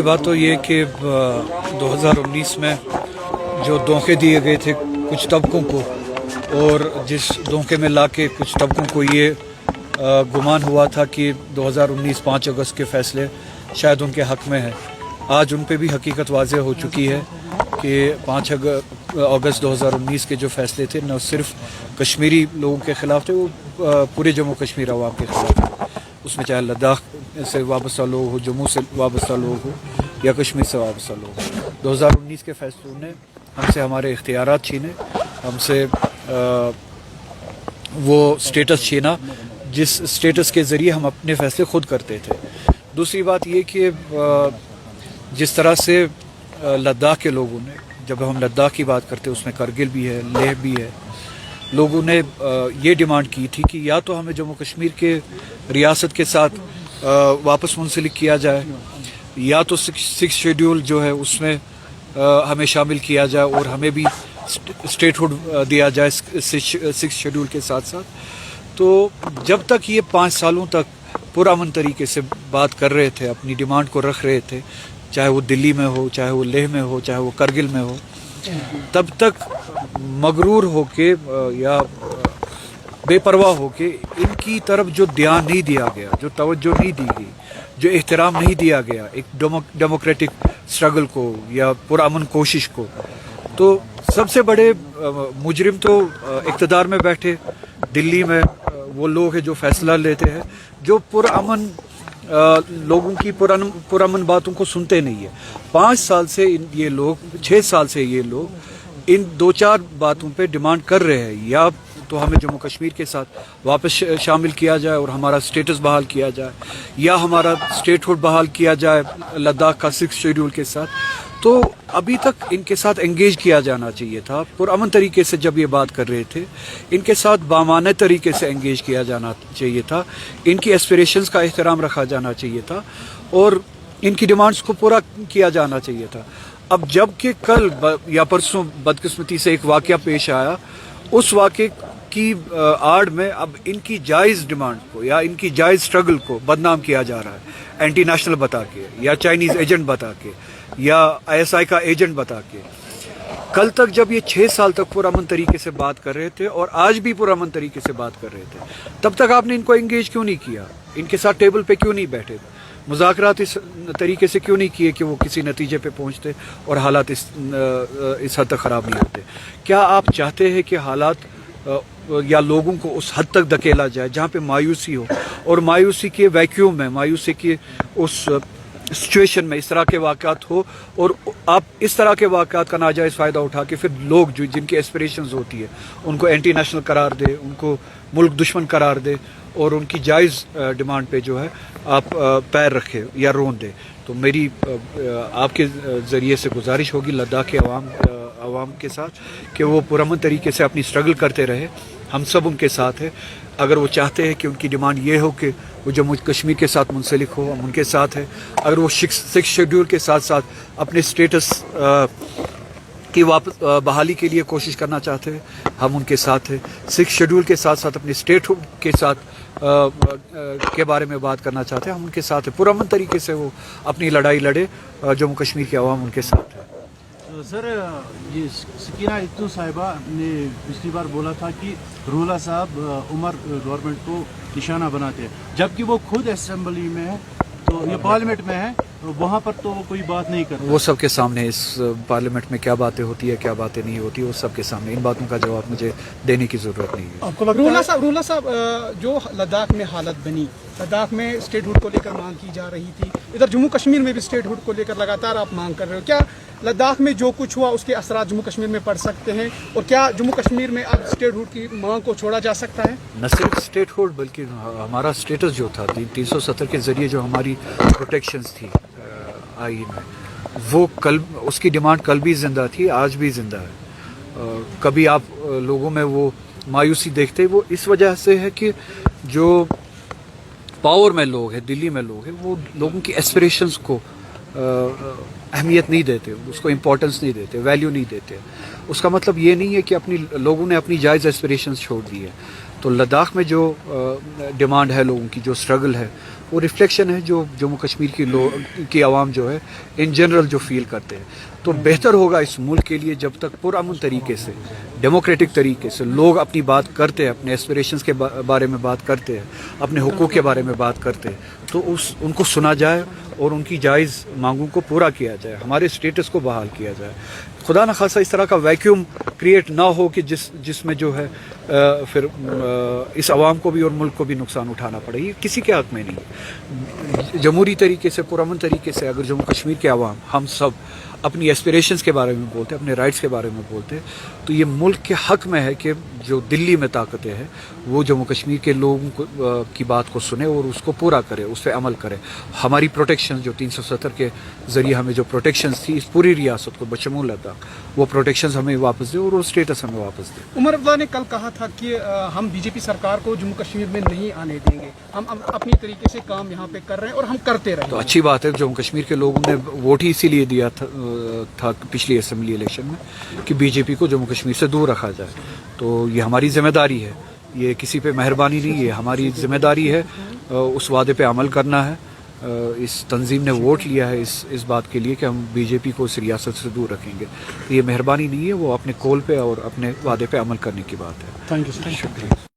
بات تو یہ کہ 2019 میں جو دھوکے دیے گئے تھے کچھ طبقوں کو، اور جس دھوکے میں لا کے کچھ طبقوں کو یہ گمان ہوا تھا کہ 2019 5 اگست کے فیصلے شاید ان کے حق میں ہیں، آج ان پہ بھی حقیقت واضح ہو چکی ہے کہ 5 اگست 2019 کے جو فیصلے تھے نہ صرف کشمیری لوگوں کے خلاف تھے، وہ پورے جموں کشمیر عوام کے خلاف تھے۔ اس میں چاہے لداخ سے وابستہ لوگ ہو، جموں سے وابستہ لوگ ہو یا کشمیر سے وابستہ لوگ ہو۔ 2019 کے فیصلوں نے ہم سے ہمارے اختیارات چھینے، ہم سے وہ سٹیٹس چھینا جس سٹیٹس کے ذریعے ہم اپنے فیصلے خود کرتے تھے۔ دوسری بات یہ کہ جس طرح سے لداخ کے لوگوں نے، جب ہم لداخ کی بات کرتے اس میں کرگل بھی ہے، لیہ بھی ہے، لوگوں نے یہ ڈیمانڈ کی تھی کہ یا تو ہمیں جموں کشمیر کے ریاست کے ساتھ واپس منسلک کیا جائے، یا تو 6 شیڈول جو ہے اس میں ہمیں شامل کیا جائے اور ہمیں بھی اسٹیٹ ہوڈ دیا جائے 6 شیڈول کے ساتھ ساتھ۔ تو جب تک یہ 5 سالوں تک پرامن طریقے سے بات کر رہے تھے، اپنی ڈیمانڈ کو رکھ رہے تھے، چاہے وہ دلی میں ہو، چاہے وہ لیہ میں ہو، چاہے وہ کرگل میں ہو، تب تک مغرور ہو کے یا بے پرواہ ہو کے ان کی طرف جو دھیان نہیں دیا گیا، جو توجہ نہیں دی گئی، جو احترام نہیں دیا گیا ایک ڈیموکریٹک اسٹرگل کو یا پرامن کوشش کو، تو سب سے بڑے مجرم تو اقتدار میں بیٹھے دلی میں وہ لوگ ہیں جو فیصلہ لیتے ہیں، جو پرامن لوگوں کی پرامن باتوں کو سنتے نہیں ہیں۔ 5 سال سے یہ لوگ، 6 سال سے یہ لوگ ان 2-4 باتوں پہ ڈیمانڈ کر رہے ہیں، یا تو ہمیں جموں کشمیر کے ساتھ واپس شامل کیا جائے اور ہمارا سٹیٹس بحال کیا جائے، یا ہمارا اسٹیٹ ہوڈ بحال کیا جائے لداخ کا 6 شیڈول کے ساتھ۔ تو ابھی تک ان کے ساتھ انگیج کیا جانا چاہیے تھا، پرامن طریقے سے جب یہ بات کر رہے تھے ان کے ساتھ بامانہ طریقے سے انگیج کیا جانا چاہیے تھا، ان کی ایسپریشنز کا احترام رکھا جانا چاہیے تھا اور ان کی ڈیمانڈز کو پورا کیا جانا چاہیے تھا۔ اب جب کہ کل یا پرسوں بدقسمتی سے ایک واقعہ پیش آیا، اس واقعے کی آڑ میں اب ان کی جائز ڈیمانڈ کو یا ان کی جائز اسٹرگل کو بدنام کیا جا رہا ہے، اینٹی نیشنل بتا کے یا چائنیز ایجنٹ بتا کے یا ISI کا ایجنٹ بتا کے۔ کل تک جب یہ 6 سال تک پرامن طریقے سے بات کر رہے تھے اور آج بھی پرامن طریقے سے بات کر رہے تھے، تب تک آپ نے ان کو انگیج کیوں نہیں کیا؟ ان کے ساتھ ٹیبل پہ کیوں نہیں بیٹھے؟ مذاکرات اس طریقے سے کیوں نہیں کیے کہ وہ کسی نتیجے پہ پہنچتے اور حالات اس حد تک خراب نہیں ہوتے؟ کیا آپ چاہتے ہیں کہ حالات یا لوگوں کو اس حد تک دھکیلا جائے جہاں پہ مایوسی ہو، اور مایوسی کے ویکیوم میں، مایوسی کے اس سچویشن میں اس طرح کے واقعات ہو، اور آپ اس طرح کے واقعات کا ناجائز فائدہ اٹھا کے پھر لوگ جن کی ایسپریشنز ہوتی ہے ان کو اینٹی نیشنل قرار دے، ان کو ملک دشمن قرار دے اور ان کی جائز ڈیمانڈ پہ جو ہے آپ پیر رکھے یا رون دے؟ تو میری آپ کے ذریعے سے گزارش ہوگی لداخ کے عوام کے ساتھ کہ وہ پرامن طریقے سے اپنی اسٹرگل کرتے رہے، ہم سب ان کے ساتھ ہیں۔ اگر وہ چاہتے ہیں کہ ان کی ڈیمانڈ یہ ہو کہ وہ جموں کشمیر کے ساتھ منسلک ہو، ہم ان کے ساتھ ہیں۔ اگر وہ 6 شیڈول کے ساتھ ساتھ اپنے سٹیٹس کی واپس بحالی کے لیے کوشش کرنا چاہتے ہیں، ہم ان کے ساتھ ہیں۔ 6 شیڈول کے ساتھ ساتھ اپنے اسٹیٹ ہوڈ کے ساتھ کے بارے میں بات کرنا چاہتے ہیں، ہم ان کے ساتھ ہیں۔ پرامن طریقے سے وہ اپنی لڑائی لڑے، جموں کشمیر کے عوام ان کے ساتھ ہے۔ سر، یہ سکینہ اتو صاحبہ نے پچھلی بار بولا تھا کہ رولہ صاحب عمر گورنمنٹ کو نشانہ بناتے ہیں، جبکہ وہ خود اسمبلی میں ہے، تو یہ پارلیمنٹ میں ہے، وہاں پر تو وہ کوئی بات نہیں کرتا۔ وہ سب کے سامنے اس پارلیمنٹ میں کیا باتیں ہوتی ہے، کیا باتیں نہیں ہوتی، وہ سب کے سامنے، ان باتوں کا جواب مجھے دینے کی ضرورت نہیں ہے۔ رولہ صاحب، جو لداخ میں حالت بنی، لداخ میں اسٹیٹ ہوڈ کو لے کر مانگ کی جا رہی تھی، ادھر جموں کشمیر میں بھی اسٹیٹ ہوڈ کو لے کر لگاتار آپ مانگ کر رہے ہو، کیا لداخ میں جو کچھ ہوا اس کے اثرات جموں کشمیر میں پڑ سکتے ہیں، اور کیا جموں کشمیر میں اب اسٹیٹ ہوڈ کی مانگ کو چھوڑا جا سکتا ہے؟ نہ صرف اسٹیٹ ہوڈ بلکہ ہمارا اسٹیٹس جو تھا 370 کے ذریعے جو ہماری پروٹیکشنز تھی آئین میں، وہ کل اس کی ڈیمانڈ کل بھی زندہ تھی، آج بھی زندہ ہے۔ کبھی آپ لوگوں میں وہ مایوسی دیکھتے، وہ اس وجہ سے ہے کہ جو پاور میں لوگ ہیں، دلی میں لوگ ہیں، وہ لوگوں کی ایسپریشنز کو اہمیت نہیں دیتے، اس کو امپورٹنس نہیں دیتے، ویلیو نہیں دیتے۔ اس کا مطلب یہ نہیں ہے کہ لوگوں نے اپنی جائز ایسپریشنز چھوڑ دی ہے۔ تو لداخ میں جو ڈیمانڈ ہے لوگوں کی، جو اسٹرگل ہے، وہ ریفلیکشن ہے جو جموں کشمیر کی عوام جو ہے ان جنرل جو فیل کرتے ہیں. تو بہتر ہوگا اس ملک کے لیے جب تک پرامن طریقے سے ڈیموکریٹک طریقے سے لوگ اپنی بات کرتے ہیں, اپنے ایسپریشنز کے بارے میں بات کرتے ہیں, اپنے حقوق کے بارے میں بات کرتے ہیں, تو ان کو سنا جائے اور ان کی جائز مانگوں کو پورا کیا جائے, ہمارے اسٹیٹس کو بحال کیا جائے. خدا نہ خاصہ اس طرح کا ویکیوم کریٹ نہ ہو کہ جس میں جو ہے پھر اس عوام کو بھی اور ملک کو بھی نقصان اٹھانا پڑے. یہ کسی کے حق میں نہیں. جمہوری طریقے سے پرامن طریقے سے اگر جموں کشمیر کے عوام ہم سب اپنی ایسپریشنز کے بارے میں بولتے ہیں, اپنے رائٹس کے بارے میں بولتے ہیں, تو یہ ملک کے حق میں ہے کہ جو دلی میں طاقتیں ہیں وہ جموں کشمیر کے لوگوں کی بات کو سنے اور اس کو پورا کرے, اس پہ عمل کرے. ہماری پروٹیکشن جو 370 کے ذریعے ہمیں جو پروٹیکشنز تھی اس پوری ریاست کو بشمول لداخ, وہ پروٹیکشنز ہمیں واپس دیں اور وہ اسٹیٹس ہمیں واپس دیں. عمر عبداللہ نے کل کہا تھا کہ ہم بی جے پی سرکار کو جموں کشمیر میں نہیں آنے دیں گے, ہم اپنی طریقے سے کام یہاں پہ کر رہے ہیں اور ہم کرتے رہیں. تو اچھی بات ہے, جموں کشمیر کے لوگوں نے ووٹ ہی اسی لیے دیا تھا پچھلی اسمبلی الیکشن میں کہ بی جے پی کو جموں کشمیر سے دور رکھا جائے. تو یہ ہماری ذمہ داری ہے, یہ کسی پہ مہربانی نہیں ہے, ہماری ذمہ داری ہے اس وعدے پہ عمل کرنا ہے. اس تنظیم نے ووٹ لیا ہے اس بات کے لیے کہ ہم بی جے پی کو اس ریاست سے دور رکھیں گے. یہ مہربانی نہیں ہے, وہ اپنے کول پہ اور اپنے وعدے پہ عمل کرنے کی بات ہے. Thank you. شکریہ.